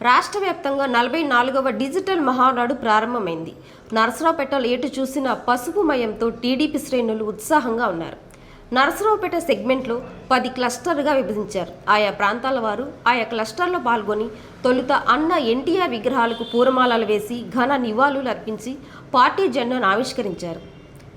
రాష్ట్ర వ్యాప్తంగా 44వ డిజిటల్ మహానాడు ప్రారంభమైంది. నరసరావుపేటలో ఎటు చూసిన పసుపుమయంతో టీడీపీ శ్రేణులు ఉత్సాహంగా ఉన్నారు. నరసరావుపేట సెగ్మెంట్లో 10 క్లస్టర్గా విభజించారు. ఆయా ప్రాంతాల వారు ఆయా క్లస్టర్లో పాల్గొని తొలుత అన్న ఎన్టీఆర్ విగ్రహాలకు పూలమాలలు వేసి ఘన నివాళులు అర్పించి పార్టీ జెండాను ఆవిష్కరించారు.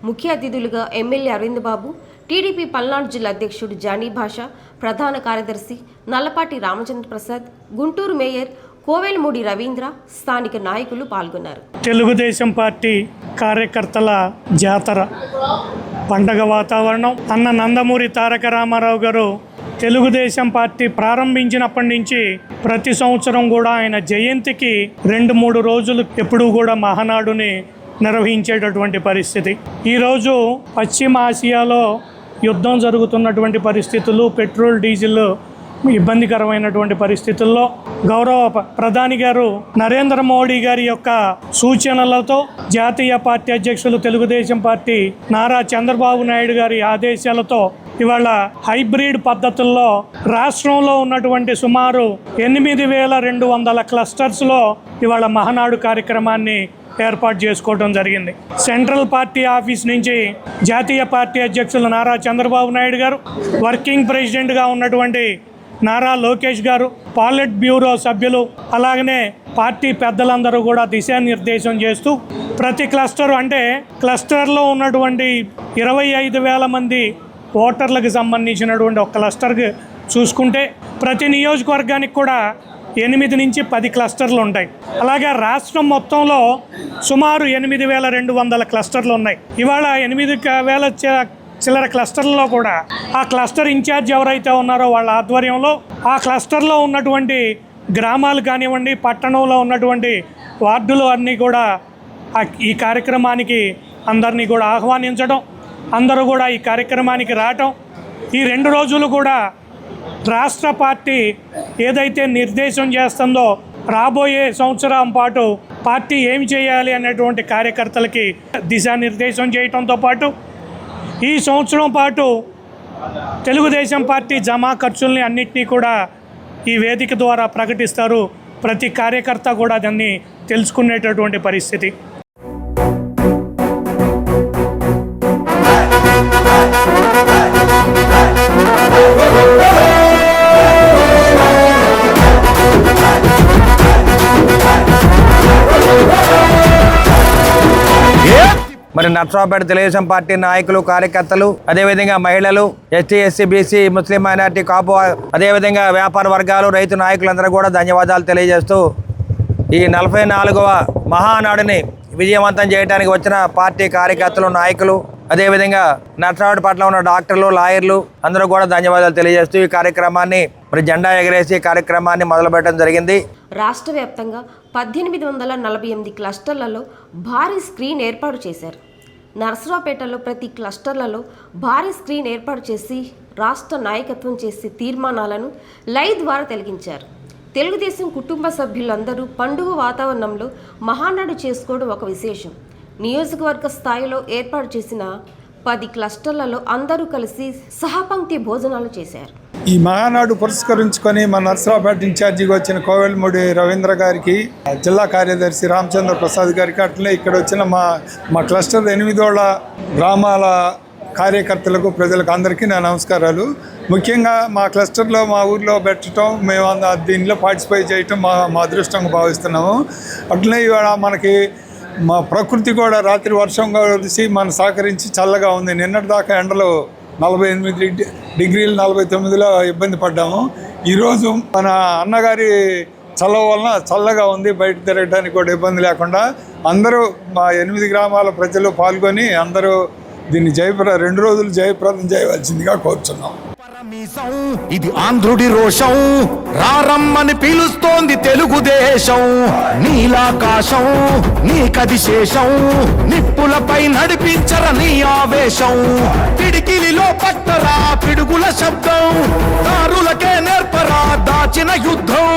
ముఖ్య అతిథులుగా ఎమ్మెల్యే అరవింద్ బాబు, టీడీపీ పల్నాడు జిల్లా అధ్యక్షుడు జానీ భాషా, ప్రధాన కార్యదర్శి నల్లపాటి రామచంద్ర ప్రసాద్, గుంటూరు మేయర్ కోవెలమూడి రవీంద్ర, స్థానిక నాయకులు పాల్గొన్నారు. తెలుగుదేశం పార్టీ కార్యకర్తల జాతర పండగ వాతావరణం. అన్న నందమూరి తారక రామారావు గారు తెలుగుదేశం పార్టీ ప్రారంభించినప్పటి నుంచి ప్రతి సంవత్సరం కూడా ఆయన జయంతికి 2-3 రోజులు ఎప్పుడూ కూడా మహానాడుని నిర్వహించేటటువంటి పరిస్థితి. ఈరోజు పశ్చిమ ఆసియాలో యుద్ధం జరుగుతున్నటువంటి పరిస్థితులు, పెట్రోల్ డీజిల్ ఇబ్బందికరమైనటువంటి పరిస్థితుల్లో గౌరవ ప్రధాని గారు నరేంద్ర మోడీ గారి యొక్క సూచనలతో జాతీయ పార్టీ అధ్యక్షులు తెలుగుదేశం పార్టీ నారా చంద్రబాబు నాయుడు గారి ఆదేశాలతో ఇవాళ హైబ్రిడ్ పద్ధతుల్లో రాష్ట్రంలో ఉన్నటువంటి సుమారు 8,200 క్లస్టర్స్లో ఇవాళ మహానాడు కార్యక్రమాన్ని ఏర్పాటు చేసుకోవడం జరిగింది. సెంట్రల్ పార్టీ ఆఫీస్ నుంచి జాతీయ పార్టీ అధ్యక్షులు నారా చంద్రబాబు నాయుడు గారు, వర్కింగ్ ప్రెసిడెంట్గా ఉన్నటువంటి నారా లోకేష్ గారు, పాలిట్ బ్యూరో సభ్యులు, అలాగనే పార్టీ పెద్దలందరూ కూడా దిశానిర్దేశం చేస్తూ ప్రతి క్లస్టర్ అంటే క్లస్టర్లో ఉన్నటువంటి 25,000 మంది ఓటర్లకు సంబంధించినటువంటి ఒక క్లస్టర్కి చూసుకుంటే ప్రతి నియోజకవర్గానికి కూడా 8 నుంచి 10 క్లస్టర్లు ఉంటాయి. అలాగే రాష్ట్రం మొత్తంలో సుమారు 8,200 క్లస్టర్లు ఉన్నాయి. ఇవాళ 8,000 చిల్లర క్లస్టర్లలో కూడా ఆ క్లస్టర్ ఇన్ఛార్జ్ ఎవరైతే ఉన్నారో వాళ్ళ ఆధ్వర్యంలో ఆ క్లస్టర్లో ఉన్నటువంటి గ్రామాలు కానివ్వండి, పట్టణంలో ఉన్నటువంటి వార్డులు అన్నీ కూడా ఈ కార్యక్రమానికి అందరినీ కూడా ఆహ్వానించడం, అందరూ కూడా ఈ కార్యక్రమానికి రావటం, ఈ 2 రోజులు కూడా రాష్ట్ర పార్టీ ఏదైతే నిర్దేశం చేస్తుందో రాబోయే సంవత్సరం పాటు పార్టీ ఏం చేయాలి అనేటువంటి కార్యకర్తలకి దిశానిర్దేశం చేయడంతో పాటు ఈ సంవత్సరం పాటు తెలుగుదేశం పార్టీ జమా ఖర్చుల్ని అన్నింటినీ కూడా ఈ వేదిక ద్వారా ప్రకటిస్తారు. ప్రతి కార్యకర్త కూడా దాన్ని తెలుసుకునేటటువంటి పరిస్థితి. మరి నరసరావుపేట తెలుగుదేశం పార్టీ నాయకులు, కార్యకర్తలు, అదేవిధంగా మహిళలు, ఎస్టీ, ఎస్సీ, బీసీ, ముస్లిం మైనార్టీ, కాపు, అదేవిధంగా వ్యాపార వర్గాలు, రైతు నాయకులందరూ కూడా ధన్యవాదాలు తెలియజేస్తూ ఈ 44వ మహానాడుని విజయవంతం చేయడానికి వచ్చిన పార్టీ కార్యకర్తలు, నాయకులు, అదేవిధంగా నరసరావుపేట పట్ల ఉన్న డాక్టర్లు, లాయర్లు అందరూ కూడా ధన్యవాదాలు తెలియజేస్తూ ఈ కార్యక్రమాన్ని మరి జెండా ఎగరేసి కార్యక్రమాన్ని మొదలుపెట్టడం జరిగింది. రాష్ట్ర వ్యాప్తంగా 1848 క్లస్టర్లలో భారీ స్క్రీన్ ఏర్పాటు చేశారు. నరసరావుపేటలో ప్రతి క్లస్టర్లలో భారీ స్క్రీన్ ఏర్పాటు చేసి రాష్ట్ర నాయకత్వం చేసే తీర్మానాలను లైవ్ ద్వారా తెలిగించారు. తెలుగుదేశం కుటుంబ సభ్యులందరూ పండుగ వాతావరణంలో మహానాడు చేసుకోవడం ఒక విశేషం. నియోజకవర్గ స్థాయిలో ఏర్పాటు చేసిన 10 క్లస్టర్లలో అందరూ కలిసి సహపంక్తి భోజనాలు చేశారు. ఈ మహానాడు పురస్కరించుకొని మన నరసరావుపేట ఇన్ఛార్జిగా వచ్చిన కోవెలమూడి రవీంద్ర గారికి, జిల్లా కార్యదర్శి రామచంద్ర ప్రసాద్ గారికి, అట్లనే ఇక్కడ వచ్చిన మా క్లస్టర్ 8 గ్రామాల కార్యకర్తలకు, ప్రజలకు అందరికీ నా నమస్కారాలు. ముఖ్యంగా మా క్లస్టర్లో మా ఊర్లో పెట్టడం, మేము దీనిలో పార్టిసిపేట్ చేయటం మా అదృష్టంగా భావిస్తున్నాము. అట్లనే ఇవాళ మనకి మా ప్రకృతి కూడా రాత్రి వర్షంగా కలిసి మన సహకరించి చల్లగా ఉంది. నిన్నటి దాకా ఎండలో 48 డిగ్రీలు 49లో ఇబ్బంది పడ్డాము. ఈరోజు మన అన్నగారి చల్లవ వలన చల్లగా ఉంది, బయట తిరగడానికి కూడా ఇబ్బంది లేకుండా అందరూ మా 8 గ్రామాల ప్రజలు పాల్గొని అందరూ దీన్ని 2 రోజులు జయప్రదం చేయవలసిందిగా కోరుచున్నాం. ఇది ఆంధ్రుడి రోషం, రారమ్మని పిలుస్తోంది తెలుగుదేశం. నీలాకాశం నీకది శేషం, నిప్పులపై నడిపించర నీ ఆవేశం. పిడికిలిలో పట్టరా పిడుగుల శబ్దం, దారులకే నేర్పరా దాచిన యుద్ధం.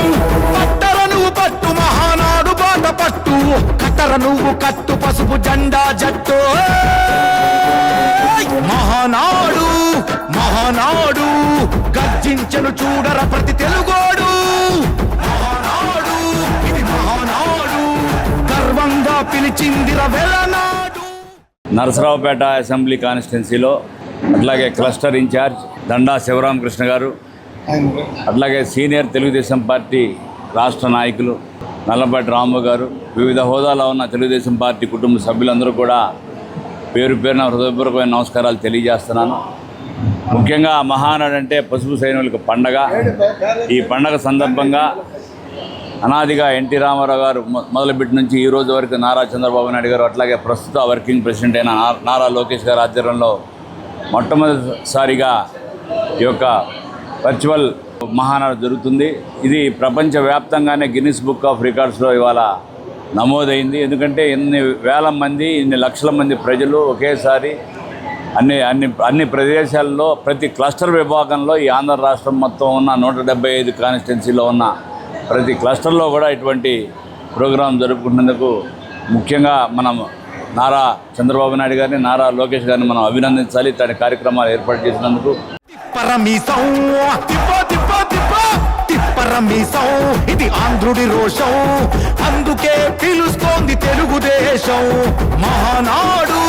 పట్టర నువ్వు పట్టు మహానాడు బాట పట్టు, కట్టర నువ్వు కట్టు పసుపు జెండా జట్టు. మహానాడు మహానాడు గర్జించను చూడర ప్రతి తెలుగోడు. మహానాడు పిలిచిందిర వెలనాడు. నరసరావుపేట అసెంబ్లీ కాన్స్టిట్యున్సీలో అట్లాగే క్లస్టర్ ఇన్ఛార్జ్ దండా శివరామకృష్ణ గారు, అట్లాగే సీనియర్ తెలుగుదేశం పార్టీ రాష్ట్ర నాయకులు నల్లపాటి రాము గారు, వివిధ హోదాలో ఉన్న తెలుగుదేశం పార్టీ కుటుంబ సభ్యులందరూ కూడా పేరు పేరున హృదయపూర్వకమైన నమస్కారాలు తెలియజేస్తున్నాను. ముఖ్యంగా మహానాడు అంటే పసుపు సైనికులకు పండగ. ఈ పండగ సందర్భంగా అనాదిగా ఎన్టీ రామారావు గారు మొదలుపెట్టి నుంచి ఈ రోజు వరకు నారా చంద్రబాబు నాయుడు గారు, అట్లాగే ప్రస్తుత వర్కింగ్ ప్రెసిడెంట్ అయిన నారా లోకేష్ గారి ఆధ్వర్యంలో మొట్టమొదటిసారిగా ఈ యొక్క వర్చువల్ మహానాడు జరుగుతుంది. ఇది ప్రపంచవ్యాప్తంగానే గిన్నిస్ బుక్ ఆఫ్ రికార్డ్స్లో ఇవాళ నమోదైంది. ఎందుకంటే ఇన్ని వేల మంది, ఇన్ని లక్షల మంది ప్రజలు ఒకేసారి అన్ని ప్రదేశాల్లో ప్రతి క్లస్టర్ విభాగంలో ఈ ఆంధ్ర రాష్ట్రం మొత్తం ఉన్న 175 కాన్స్టిట్యున్సీలో ఉన్న ప్రతి క్లస్టర్లో కూడా ఇటువంటి ప్రోగ్రాం జరుపుకుంటున్నందుకు ముఖ్యంగా మనం నారా చంద్రబాబు నాయుడు గారిని, నారా లోకేష్ గారిని మనం అభినందించాలి. ఇట్లాంటి కార్యక్రమాలు ఏర్పాటు చేసినందుకు. తిప్పరమీసం తిప్ప తిప్ప తిప్ప తిప్పరమీసం ఇది ఆంధ్రుడి రోషం, అందుకే పిలుస్తోంది తెలుగుదేశం. మహానాడు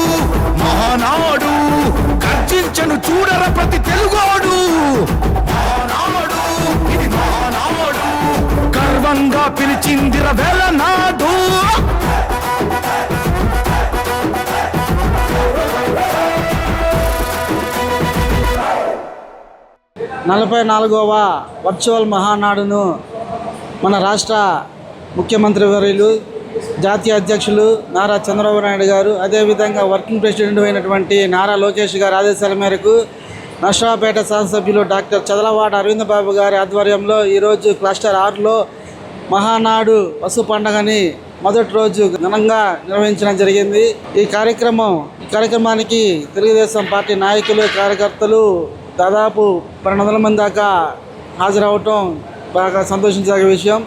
మహానాడు గర్జించను చూడర ప్రతి తెలుగోడు. మహానాడు ఇది మహానాడు గర్వంగా పిలిచిందిర వెలనాడు. 44వ వర్చువల్ మహానాడును మన రాష్ట్ర ముఖ్యమంత్రి వర్యులు, జాతీయ అధ్యక్షులు నారా చంద్రబాబు నాయుడు గారు, అదేవిధంగా వర్కింగ్ ప్రెసిడెంట్ అయినటువంటి నారా లోకేష్ గారి ఆదేశాల మేరకు నర్సరావుపేట శాసనసభ్యులు డాక్టర్ చదలవాడ అరవింద్ బాబు గారి ఆధ్వర్యంలో ఈరోజు క్లస్టర్ 6లో మహానాడు పశు పండుగని మొదటి రోజు ఘనంగా నిర్వహించడం జరిగింది. ఈ కార్యక్రమానికి తెలుగుదేశం పార్టీ నాయకులు, కార్యకర్తలు దాదాపు 1200 మంది దాకా హాజరవటం బాగా సంతోషించదగ్గ విషయం.